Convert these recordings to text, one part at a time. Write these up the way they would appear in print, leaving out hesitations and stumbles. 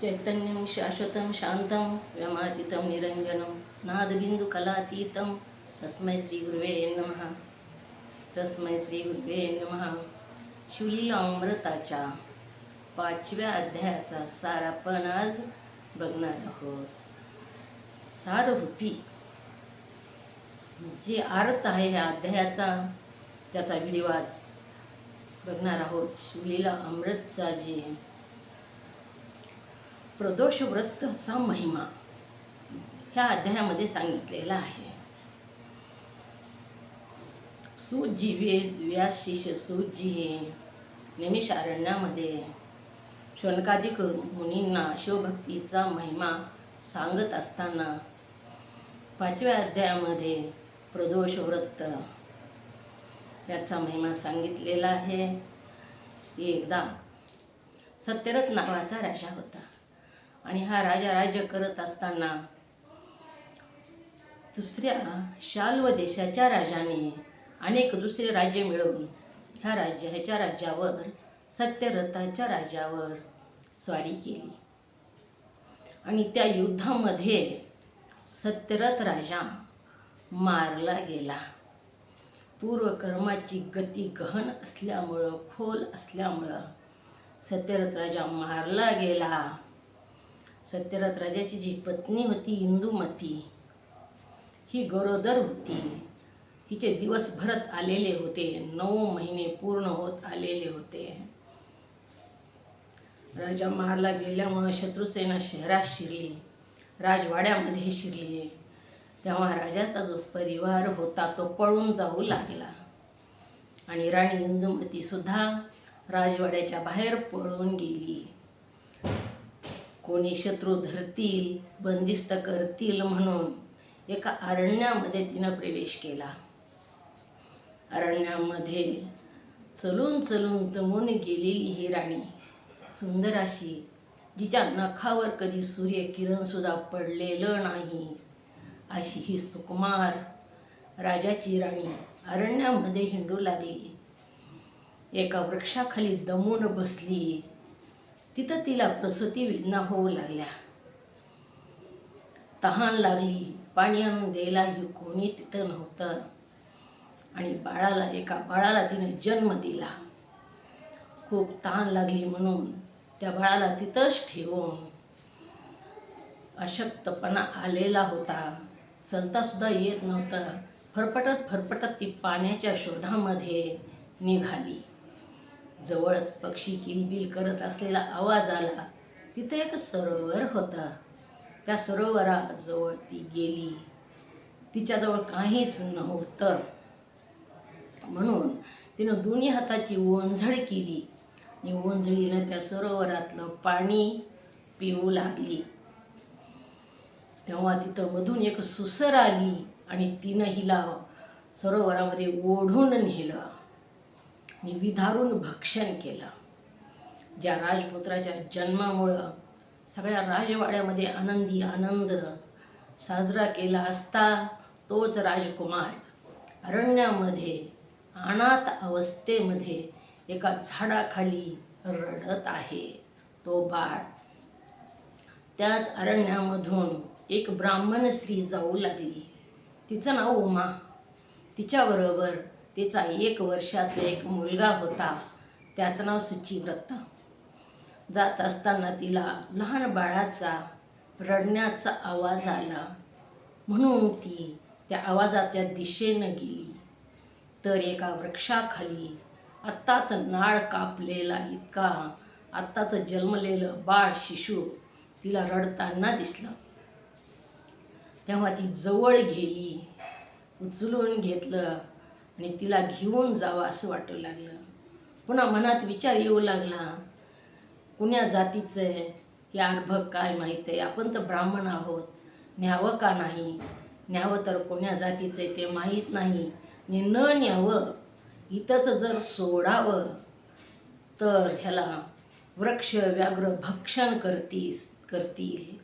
चैतन्यं शाश्वतं शांतं व्योमातीतं निरंजनं नादबिंदुकलातीतं तस्मै श्रीगुरुवे नमः. तस्मै श्रीगुरुवे नमः. शिवलीला अमृताच्या 5व्या अध्यायाचा सार आपण आज बघणार आहोत. साररूपी जे अर्थ आहे ह्या अध्यायाचा त्याचा व्हिडिओ आज बघणार आहोत. शिवलीला अमृतचा जे प्रदोष व्रतचा महिमा ह्या अध्यायामध्ये सांगितलेला आहे. सूतजी व्यास शिष्य सूतजी हे नैमिषारण्यामध्ये शौनकादिक मुनींना शिवभक्तीचा महिमा सांगत असताना 5व्या अध्यायामध्ये प्रदोष व्रत याचा महिमा सांगितलेला आहे. एकदा सत्यरथ नावाचा राजा होता आणि हा राजा राज्य करत असताना दुसऱ्या शाल्व देशाच्या राजाने अनेक दुसरे राज्य मिळवून ह्याच्या राज्यावर सत्यरथाच्या राज्यावर स्वारी केली आणि त्या युद्धामध्ये सत्यरथ राजा मारला गेला. पूर्वकर्माची गती गहन असल्यामुळं खोल असल्यामुळं सत्यरथ राजा मारला गेला. सत्यरथ राजाची जी पत्नी होती इंदुमती ही गरोदर होती. हिचे दिवस भरत आलेले होते. 9 महिने पूर्ण होत आलेले होते. राजा मारला गेल्यामुळं शत्रुसेना शहरात शिरली, राजवाड्यामध्ये शिरली. तेव्हा राजाचा जो परिवार होता तो पळून जाऊ लागला आणि राणी इंदुमती सुद्धा राजवाड्याच्या बाहेर पळून गेली. कोणी शत्रू धरतील, बंदिस्त करतील म्हणून एका अरण्यामध्ये तिनं प्रवेश केला. अरण्यामध्ये चलून चलून दमून गेलेली ही राणी, सुंदर अशी, जिच्या नखावर कधी सूर्यकिरणसुद्धा पडलेलं नाही, अशी ही सुकुमार राजाची राणी अरण्यामध्ये हिंडू लागली. एका वृक्षाखाली दमून बसली. तिथं तिला प्रसूती वेदना होऊ लागल्या. तहान लागली. पाणी आणून द्यायलाही कोणी तिथं नव्हतं आणि एका बाळाला तिने जन्म दिला. खूप तहान लागली म्हणून त्या बाळाला तिथंच ठेवून अशक्तपणा आलेला होता. चलतासुद्धा येत नव्हतं. फरफटत ती पाण्याच्या शोधामध्ये निघाली. जवळच पक्षी किलबिल करत असलेला आवाज आला. तिथे एक सरोवर होतं. त्या सरोवराजवळ ती गेली. तिच्याजवळ काहीच नव्हतं म्हणून तिनं दोन्ही हाताची ओंजळ केली आणि ओंजळीनं त्या सरोवरातलं पाणी पिऊ लागली. तेव्हा तिथं मधून एक सुसर आली आणि तिनं हिला सरोवरामध्ये ओढून नेलं आणि विधारून भक्षण केलं. ज्या राजपुत्राच्या जन्मामुळं सगळ्या राजवाड्यामध्ये आनंद साजरा केला असता, तोच राजकुमार अरण्यामध्ये अनाथ अवस्थेमध्ये एका झाडाखाली रडत आहे. तो बाळ. त्याच अरण्यामधून एक ब्राह्मण स्त्री जाऊ लागली. तिचं नाव उमा. तिच्याबरोबर तिचा 1 वर्षाचा एक मुलगा होता. त्याचं नाव सुचिव्रत. जात असताना तिला लहान बाळाचा रडण्याचा आवाज आला म्हणून ती त्या आवाजाच्या दिशेनं गेली. तर एका वृक्षाखाली आत्ताच नाळ कापलेला इतका आत्ताच जन्मलेलं बाळ शिशू तिला रडताना दिसलं. तेव्हा ती जवळ गेली, उचलून घेतलं आणि तिला घेऊन जावं असं वाटू लागलं. पुन्हा मनात विचार येऊ लागला, कुण्या जातीचं आहे हे अर्भक काय माहीत आहे. आपण तर ब्राह्मण आहोत, न्यावं का नाही. न्यावं तर कोण्या जातीचं आहे ते माहीत नाही. न न्यावं, इथंच जर सोडावं तर ह्याला वृक्ष व्याघ्र भक्षण करतील.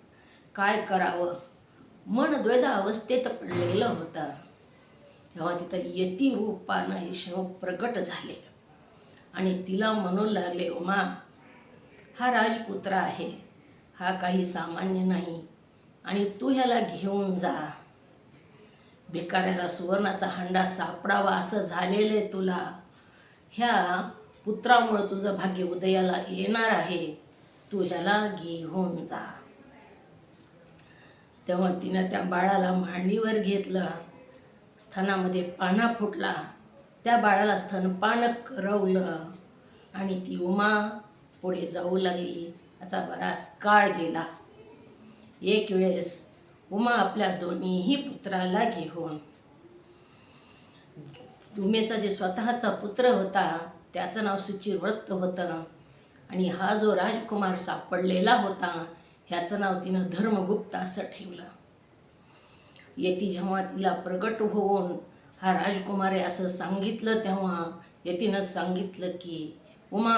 काय करावं. मन द्वैध अवस्थेत पडलेलं होतं. तेव्हा तिथं यती रूपानं हे शिव प्रगट झाले आणि तिला म्हणू लागले, उमा, हा राजपुत्र आहे, हा काही सामान्य नाही आणि तू ह्याला घेऊन जा. भिकाऱ्याला सुवर्णाचा हंडा सापडावा असं झालेलं आहे तुला. ह्या पुत्रामुळं तुझं भाग्य उदयाला येणार आहे. तू ह्याला घेऊन जा. तेव्हा तिनं त्या बाळाला मांडीवर घेतलं. स्तनामध्ये पाना फुटला. त्या बाळाला स्तनपान करवलं आणि ती उमा पुढे जाऊ लागली. त्याचा बराच काळ गेला. एक वेळेस उमा आपल्या दोन्हीही पुत्राला घेऊन, उमेचा जे स्वतःचा पुत्र होता त्याचं नाव सुचिव्रत होतं आणि हा जो राजकुमार सापडलेला होता ह्याचं नाव तिनं धर्मगुप्त असं ठेवलं. यती जेव्हा तिला प्रगट होऊन हा राजकुमार आहे असं सांगितलं तेव्हा यतीनं सांगितलं की उमा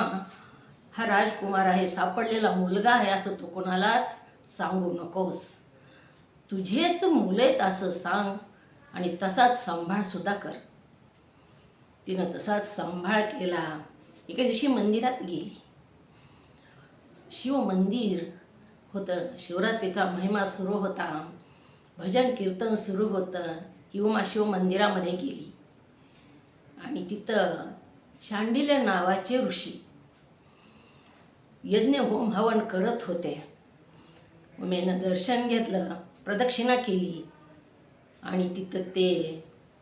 हा राजकुमार आहे, सापडलेला मुलगा आहे असं तू कोणालाच सांगू नकोस. तुझेच मुलं आहेत असं सांग आणि तसाच सांभाळसुद्धा कर. तिनं तसाच सांभाळ केला. एका दिवशी मंदिरात गेली. शिव मंदिर होतं. शिवरात्रीचा महिमा सुरू होता. भजन कीर्तन सुरू होतं. ही उमा शिव मंदिरामध्ये गेली आणि तिथं शांडिल्य नावाचे ऋषी यज्ञ होम हवन करत होते. उमेनं दर्शन घेतलं, प्रदक्षिणा केली आणि तिथं ते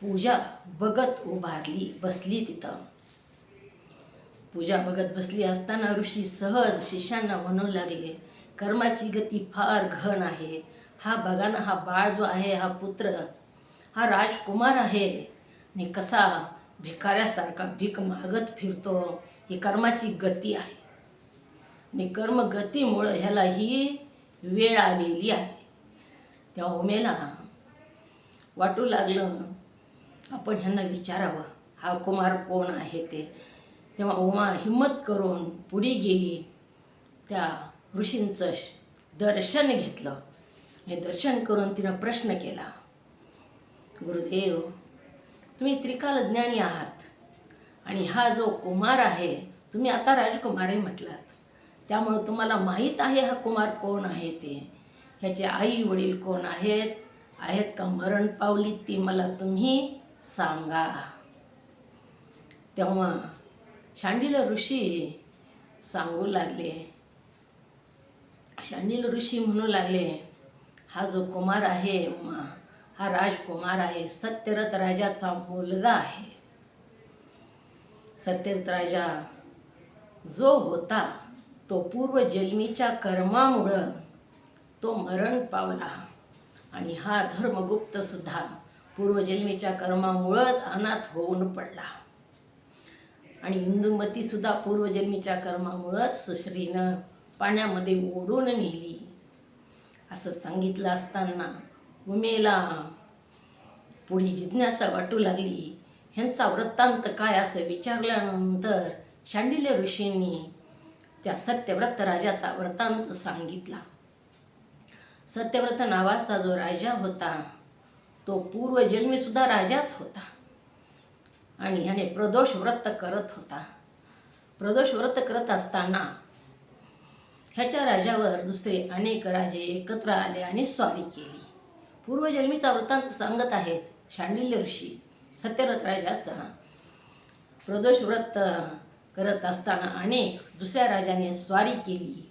पूजा बघत बसली. तिथं पूजा बघत बसली असताना ऋषी सहज शिष्यांना म्हणू लागले, कर्माची गती फार घन आहे. हा बघा ना, हा बाळ जो आहे, हा पुत्र, हा राजकुमार आहे आणि कसा भिकाऱ्यासारखा भीक मागत फिरतो. ही कर्माची गती आहे आणि कर्मगतीमुळं ह्याला ही वेळ आलेली आहे. तेव्हा उमेला वाटू लागलं आपण ह्यांना विचारावं हा कुमार कोण आहे ते. तेव्हा उमा हिम्मत करून पुढे गेली. त्या ऋषींचं दर्शन घेतलं आणि दर्शन करून तिनं प्रश्न केला, गुरुदेव तुम्ही त्रिकालज्ञानी आहात आणि हा जो कुमार आहे, तुम्ही आता राजकुमार आहे म्हटलात, त्यामुळं तुम्हाला माहीत आहे हा कुमार कोण आहे ते. ह्याचे आई वडील कोण आहेत का मरण पावली ती मला तुम्ही सांगा. तेव्हा शांडिल्य ऋषी सांगू लागले. शांडिल्य ऋषी म्हणू लागले, हा जो कुमार आहे उमा, हा राजकुमार आहे, सत्यव्रत राजाचा मुलगा आहे. सत्यव्रत राजा जो होता तो पूर्वजन्मीच्या कर्मामुळं तो मरण पावला आणि हा धर्मगुप्त सुद्धा पूर्वजन्मीच्या कर्मामुळंच अनाथ होऊन पडला आणि इंदुमती सुद्धा पूर्वजन्मीच्या कर्मामुळंच सुश्रीनं पाण्यामध्ये ओढून नेली. असं सांगितलं असताना उमेला पुढे जिज्ञासा वाटू लागली. ह्यांचा वृत्तांत काय असं विचारल्यानंतर शांडिल्य ऋषींनी त्या सत्यव्रत राजाचा वृत्तांत सांगितला. सत्यव्रत नावाचा जो राजा होता तो पूर्वजन्मीसुद्धा राजाच होता आणि ह्याने प्रदोष व्रत करत होता. प्रदोष व्रत करत असताना ह्याच्या राजावर दुसरे अनेक राजे एकत्र आले आणि स्वारी केली. पूर्वजन्मीचा वृत्तांत सांगत आहेत शांडिल्य ऋषी सत्यव्रत राजाचा. प्रदोष व्रत करत असताना अनेक दुसऱ्या राजाने स्वारी केली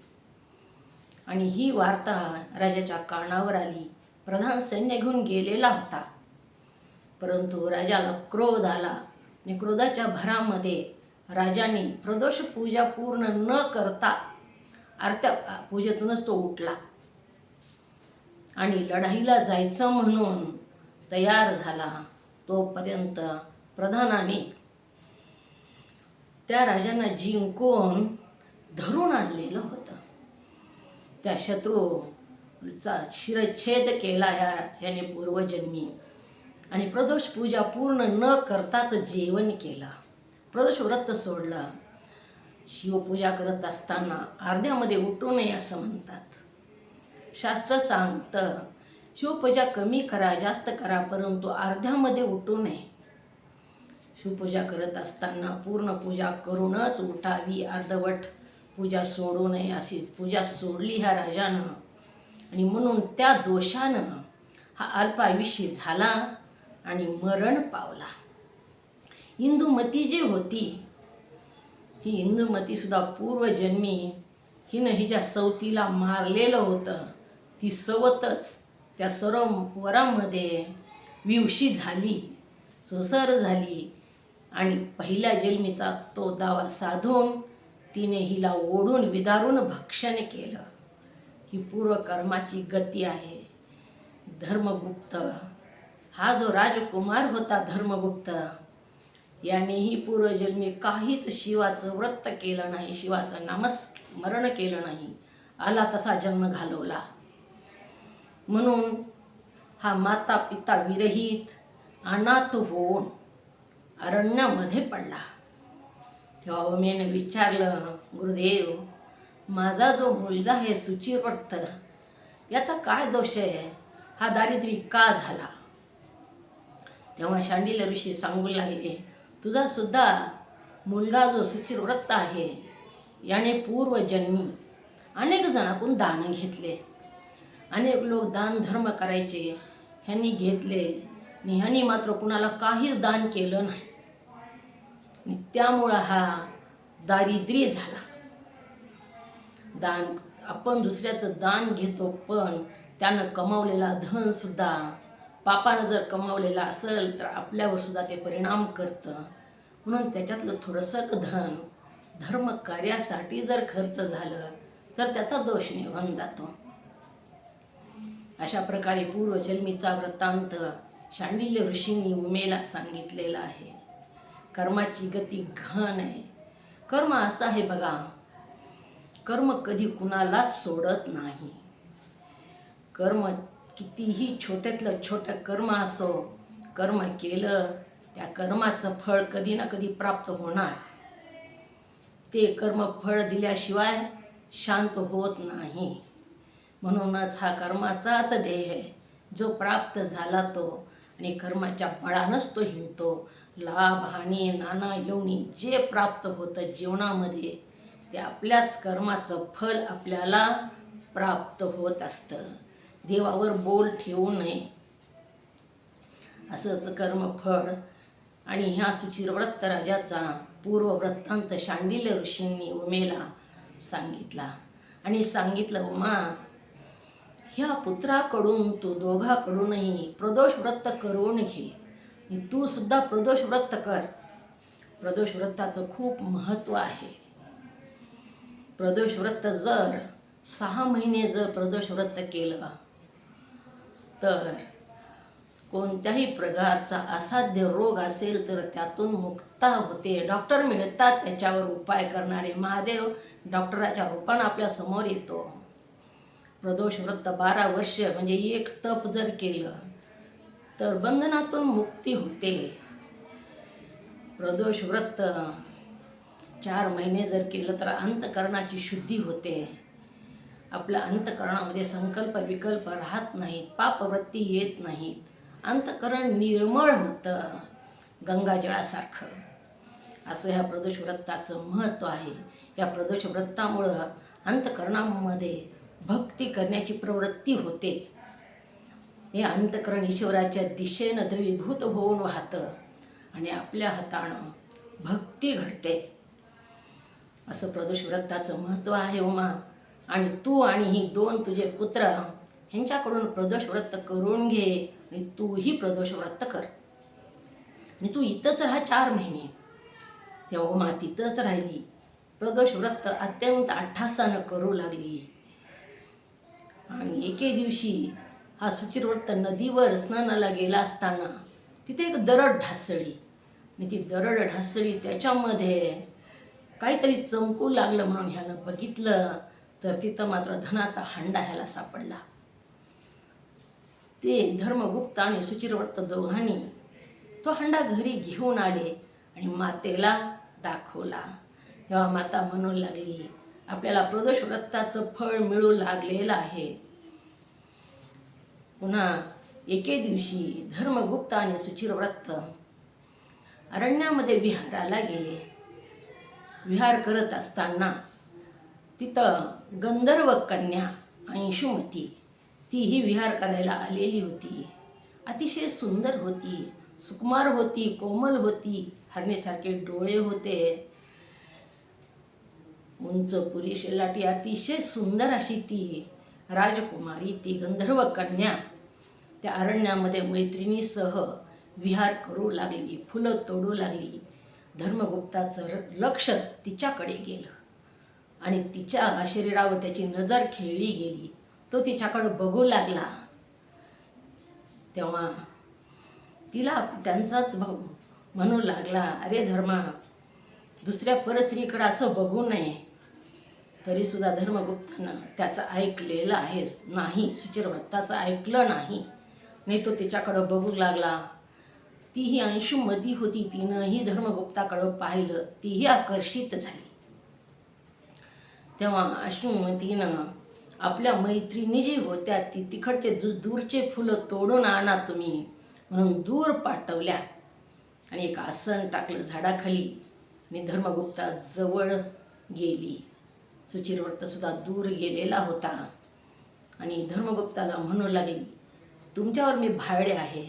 आणि ही वार्ता राजाच्या कानावर आली. प्रधान सैन्य घेऊन गेलेला होता, परंतु राजाला क्रोध आला आणि क्रोधाच्या भरामध्ये राजाने प्रदोष पूजा पूर्ण न करता आरत्या पूजेतूनच तो उठला आणि लढाईला जायचं म्हणून तयार झाला. तोपर्यंत प्रधानाने त्या राजांना जिंकून धरून आणलेलं होतं. त्या शत्रूचा शिरच्छेद केला ह्याने पूर्वजन्मी आणि प्रदोष पूजा पूर्ण न करताच जेवण केलं. प्रदोष व्रत सोडलं. शिवपूजा करत असताना अर्ध्यामध्ये उठू नये असं म्हणतात. शास्त्र सांगतं शिवपूजा कमी करा जास्त करा, परंतु अर्ध्यामध्ये उठू नये. शिवपूजा करत असताना पूर्ण पूजा करूनच उठावी, अर्धवट पूजा सोडू नये अशी पूजा सोडली ह्या राजानं, आणि म्हणून त्या दोषानं हा अल्पायुषी झाला आणि मरण पावला. इंदुमती जी होती, ही इंदुमतीसुद्धा पूर्वजन्मी हिनं हिच्या सवतीला मारलेलं होतं. ती सवतच त्या सरोवरामध्ये विवशी झाली, सुसर झाली, आणि पहिल्या जन्मीचा तो दावा साधून तिने हिला ओढून विदारून भक्षण केलं. ही पूर्वकर्माची गती आहे. धर्मगुप्त हा जो राजकुमार होता, धर्मगुप्त, यानेही पूर्वजन्मी काहीच शिवाचं व्रत केलं नाही, शिवाचं नामस्मरण केलं नाही, आला तसा जन्म घालवला. म्हणून हा माता पिता विरहित अनाथ होऊन अरण्यामध्ये पडला. तेव्हा उमेने विचारलं, गुरुदेव, माझा जो मुलगा आहे सुचिरव्रत, याचा काय दोष आहे? हा दारिद्र्य का झाला? तेव्हा शांडिल्य ऋषी सांगू लागले, तुझा सुद्धा मुलगा जो सुचिरव्रत आहे, याने पूर्वजन्मी अनेक जणांकडून दान घेतले. अनेक लोक दान धर्म करायचे, ह्यांनी घेतले आणि ह्यांनी मात्र कुणाला काहीच दान केलं नाही, आणि त्यामुळं हा दारिद्र्य झाला. दान आपण दुसऱ्याचं दान घेतो, पण त्यानं कमावलेला धनसुद्धा पापानं जर कमावलेला असेल तर आपल्यावर सुद्धा ते परिणाम करतं. म्हणून त्याच्यातलं थोडंसं धन धर्म कार्यासाठी जर खर्च झालं तर त्याचा दोष निघून जातो. अशा प्रकारे पूर्वजन्मीचा वृत्तांत शांडिल्य ऋषींनी उमेला सांगितलेला आहे. कर्माची गती घन आहे. कर्म असं आहे बघा, कर्म कधी कुणालाच सोडत नाही. कर्म कितीही छोट्यातलं छोटं कर्म असो, कर्म केलं त्या कर्माचं फळ कधी ना कधी प्राप्त होणार. ते कर्म फळ दिल्याशिवाय शांत होत नाही. म्हणूनच हा कर्माचाच ध्येय आहे. जो प्राप्त झाला तो, आणि कर्माच्या बळानंच तो हिंडतो. लाभ हानी नाना योनी जे प्राप्त होतं जीवनामध्ये, ते आपल्याच कर्माचं फल आपल्याला प्राप्त होत असतं. देवावर बोल ठेवू नये, असंच कर्मफळ. आणि ह्या सुचिरव्रत राजाचा पूर्ववृत्तांत शांडिल्य ऋषींनी उमेला सांगितला. आणि सांगितलं, उमा, ह्या पुत्राकडून तू दोघाकडूनही प्रदोष व्रत करून घे. तू सुद्धा प्रदोष व्रत कर. प्रदोष व्रताचं खूप महत्त्व आहे. प्रदोष व्रत जर 6 महिने जर प्रदोष व्रत केलं तर कोणत्याही प्रकारचा असाध्य रोग असेल तर त्यातून मुक्ता होते. डॉक्टर मिळतात त्याच्यावर उपाय करणारे. महादेव डॉक्टराच्या रूपानं आपल्या समोर येतो. प्रदोष व्रत 12 वर्ष म्हणजे एक तप जर केलं तर बंधनातून मुक्ती होते. प्रदोष व्रत 4 महिने जर केलं तर अंतःकरणाची शुद्धी होते. आपल्या अंतःकरणामध्ये संकल्प विकल्प राहत नाहीत, पापवृत्ती येत नाहीत, अंतःकरण निर्मळ होतं गंगाजळासारखं. असं ह्या प्रदोष व्रताचं महत्त्व आहे. या प्रदोष व्रतामुळं अंतःकरणामध्ये भक्ती करण्याची प्रवृत्ती होते. हे अंतःकरण ईश्वराच्या दिशेनं द्रवीभूत होऊन वाहतं आणि आपल्या हातानं भक्ती घडते. असं प्रदोष व्रताचं महत्त्व आहे उमा. आणि तू आणि ही 2 तुझे पुत्र ह्यांच्याकडून प्रदोष व्रत करून घे, आणि तूही प्रदोष व्रत कर. आणि तू इथंच राहा 4 महिने. तेव्हा उमा तिथंच राहिली. प्रदोष व्रत अत्यंत अट्ठासानं करू लागली. आणि एके दिवशी हा सुचिरव्रत नदीवर स्नानाला गेला असताना तिथे एक दरड ढासळली. आणि ती दरड ढासळली, त्याच्यामध्ये काहीतरी चमकू लागलं. म्हणून ह्यानं बघितलं तर तिथं मात्र धनाचा हंडा ह्याला सापडला. ते धर्मगुप्त आणि सुचिरव्रत दोघांनी तो हंडा घरी घेऊन आले आणि मातेला दाखवला. तेव्हा माता म्हणू लागली, आपल्याला प्रदोष व्रताचं फळ मिळू लागलेलं आहे. पुन्हा एके दिवशी धर्मगुप्त आणि सुचिरव्रत अरण्यामध्ये विहाराला गेले. विहार करत असताना तिथं गंधर्व कन्या अंशुमती तीही विहार करायला आलेली होती. अतिशय सुंदर होती, सुकुमार होती, कोमल होती, हरणीसारखे डोळे होते, उंच पुरेशी लाटी, अतिशय सुंदर अशी ती राजकुमारी, ती गंधर्व कन्या त्या अरण्यामध्ये मैत्रिणीसह विहार करू लागली, फुलं तोडू लागली. धर्मगुप्ताचं लक्ष तिच्याकडे गेलं आणि तिच्या शरीरावर त्याची नजर खेळली गेली. तो तिच्याकडे बघू लागला. तेव्हा तिला त्यांचाच भाऊ म्हणू लागला, अरे धर्मा, दुसऱ्या परस्त्रीकडे असं बघू नये. तरीसुद्धा धर्मगुप्तानं त्याचं ऐकलेलं आहे नाही, सुचिरव्रताचं ऐकलं नाही. नाही तो तिच्याकडं बघू लागला. तीही अंशुमती होती, तिनंही धर्मगुप्ताकडं पाहिलं, तीही आकर्षित झाली. तेव्हा अंशुमतीनं आपल्या मैत्रिणी जी होत्या ती तिकडचे दूरचे फुलं तोडून आणा तुम्ही म्हणून दूर पाठवल्या आणि एक आसन टाकलं झाडाखाली आणि धर्मगुप्ता जवळ गेली. सुचिरव्रतसुद्धा दूर गेलेला होता आणि धर्मगुप्ताला म्हणू लागली, तुमच्यावर मी भाळले आहे,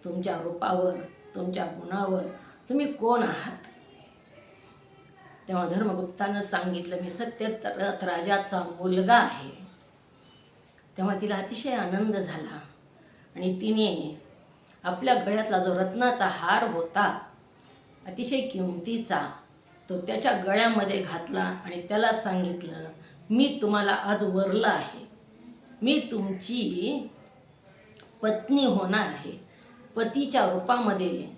तुमच्या रूपावर, तुमच्या गुणावर तुम्ही कोण आहात? तेव्हा धर्मगुप्तानं सांगितलं, मी सत्यरथ राजाचा मुलगा आहे. तेव्हा तिला अतिशय आनंद झाला आणि तिने आपल्या गळ्यातला जो रत्नाचा हार होता अतिशय किमतीचा तो त्याच्या गळ्यामध्ये घातला आणि त्याला सांगितलं, मी तुम्हाला आज वरलं आहे, मी तुमची पत्नी होणार आहे, पतीच्या रूपामध्ये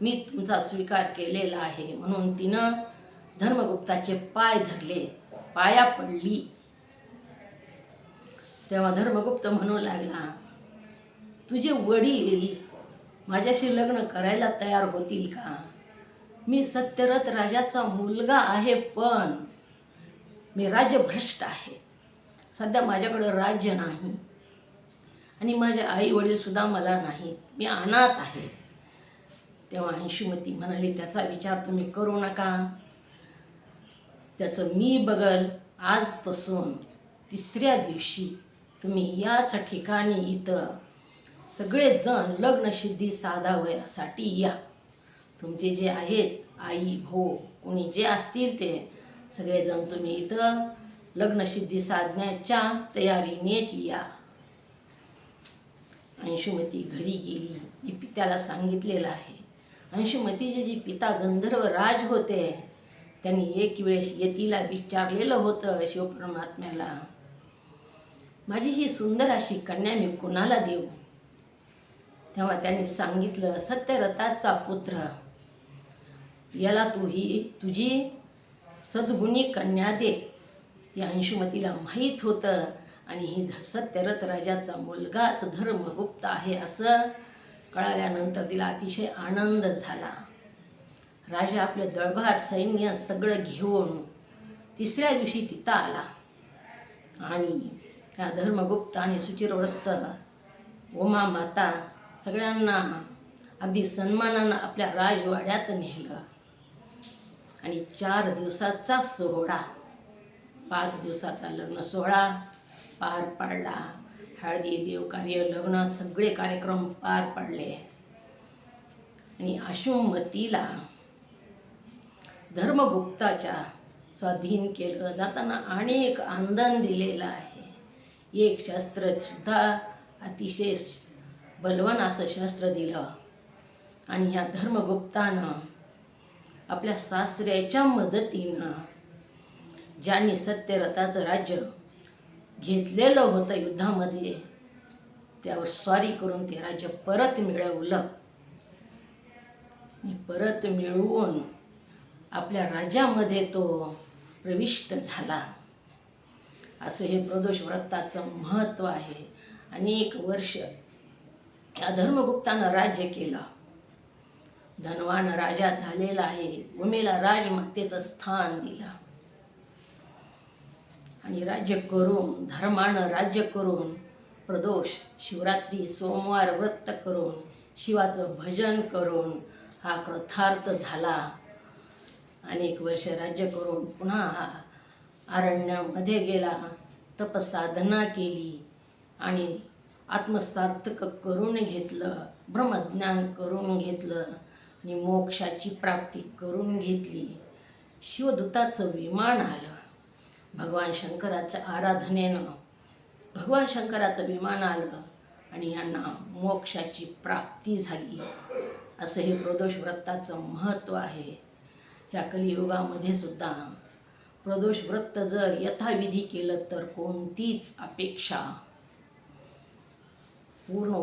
मी तुमचा स्वीकार केलेला आहे. म्हणून तिनं धर्मगुप्ताचे पाय धरले, पाया पडली. तेव्हा धर्मगुप्त म्हणू लागला, तुझे वडील माझ्याशी लग्न करायला तयार होतील का? मी सत्यरथ राजाचा मुलगा आहे, पण मी राज्यभ्रष्ट आहे. सध्या माझ्याकडं राज्य नाही आणि माझे आई वडीलसुद्धा मला नाहीत, मी अनाथ आहे. तेव्हा अंशुमती म्हणाली, त्याचा विचार तुम्ही करू नका, त्याचं मी बघल. आजपासून 3ऱ्या दिवशी तुम्ही याच ठिकाणी इथं सगळेजण लग्नसिद्धी साधावयासाठी या. तुमचे जे आहेत आई भाऊ कोणी जे असतील ते सगळेजण तुम्ही इथं लग्नसिद्धी साधण्याच्या तयारीनेच या. अंशुमती घरी गेली. मी पित्याला सांगितलेलं आहे. अंशुमतीचे जे पिता गंधर्व राज होते त्यांनी एक वेळेस यतीला विचारलेलं होतं शिवपरमात्म्याला, माझी ही सुंदर अशी कन्या मी कुणाला देऊ? तेव्हा त्यांनी सांगितलं, सत्यरथाचा पुत्र याला तुझी सद्गुणी कन्या दे. या अंशुमतीला माहीत होतं आणि ही सत्यरथ राजाचा मुलगाच धर्मगुप्त आहे असं कळाल्यानंतर तिला अतिशय आनंद झाला. राजा आपले दळभार सैन्य सगळं घेऊन 3ऱ्या दिवशी तिथं आला आणि त्या धर्मगुप्त आणि सुचिरव्रत, उमा माता सगळ्यांना अगदी सन्मानानं आपल्या राजवाड्यात नेलं आणि 4 दिवसाचा सोहळा, 5 दिवसाचा लग्न सोहळा पार पाडला. हळदी, देवकार्य, लग्न सगळे कार्यक्रम पार पाडले आणि अंशुमतीला धर्मगुप्ताच्या स्वाधीन केलं. जाताना अनेक आनंद दिलेला आहे. एक शस्त्रसुद्धा अतिशय बलवान असं शस्त्र दिलं आणि ह्या धर्मगुप्तानं आपल्या सासऱ्याच्या मदतीनं ज्यांनी सत्यरथाचं राज्य घेतलेलं होतं युद्धामध्ये त्यावर स्वारी करून ते राज्य परत मिळवलं. परत मिळवून आपल्या राज्यामध्ये तो प्रविष्ट झाला. असं हे प्रदोष व्रताचं महत्त्व आहे. अनेक वर्ष या धर्मगुप्तानं राज्य केलं. धनवान राजा झालेला आहे. उमेला राजमातेचं स्थान दिलं आणि राज्य करून, धर्मानं राज्य करून, प्रदोष, शिवरात्री, सोमवार व्रत करून, शिवाचं भजन करून हा कृतार्थ झाला. अनेक वर्ष राज्य करून पुन्हा हा अरण्यामध्ये गेला, तपसाधना केली आणि आत्मसार्थक करून घेतलं, ब्रह्मज्ञान करून घेतलं आणि मोक्षाची प्राप्ती करून घेतली. शिवदूताचं विमान आलं. भगवान शंकराच्या आराधनेनं भगवान शंकराचं विमान आलं आणि यांना मोक्षाची प्राप्ती झाली. असं हे प्रदोष व्रताचं महत्त्व आहे. या कलियुगामध्ये सुद्धा प्रदोष व्रत जर यथाविधी केलं तर कोणतीच अपेक्षा पूर्ण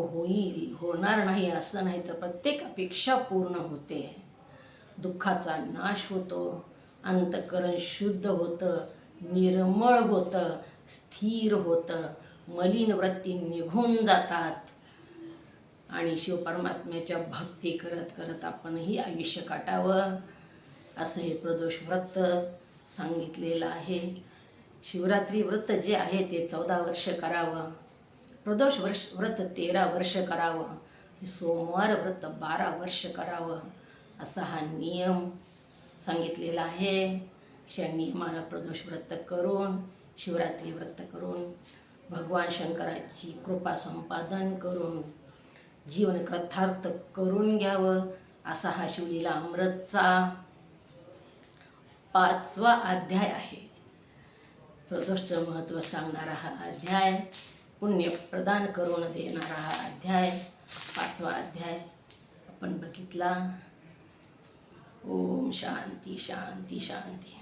होणार नाही असं नाही, तर प्रत्येक अपेक्षा पूर्ण होते. दुःखाचा नाश होतो, अंतःकरण शुद्ध होतं, निर्मळ होतं, स्थिर होतं, मलिन वृत्ती निघून जातात आणि शिवपरमात्म्याच्या भक्ती करत करत आपणही आयुष्य काटावं असं हे प्रदोष व्रत सांगितलेलं आहे. शिवरात्री व्रत जे आहे ते 14 वर्ष करावं, प्रदोष व्रत 13 वर्ष करावं, सोमवार व्रत 12 वर्ष करावं असा हा नियम सांगितलेला आहे. अशा नियमानं प्रदोष व्रत करून, शिवरात्री व्रत करून, भगवान शंकराची कृपा संपादन करून जीवन कृतार्थ करून घ्यावं असा हा शिवलीला अमृतचा 5वा अध्याय आहे. प्रदोषचं महत्त्व सांगणारा हा अध्याय, पुण्य प्रदान करून देणारा हा अध्याय, 5वा अध्याय आपण बघितला. ओम शांती शांती शांती.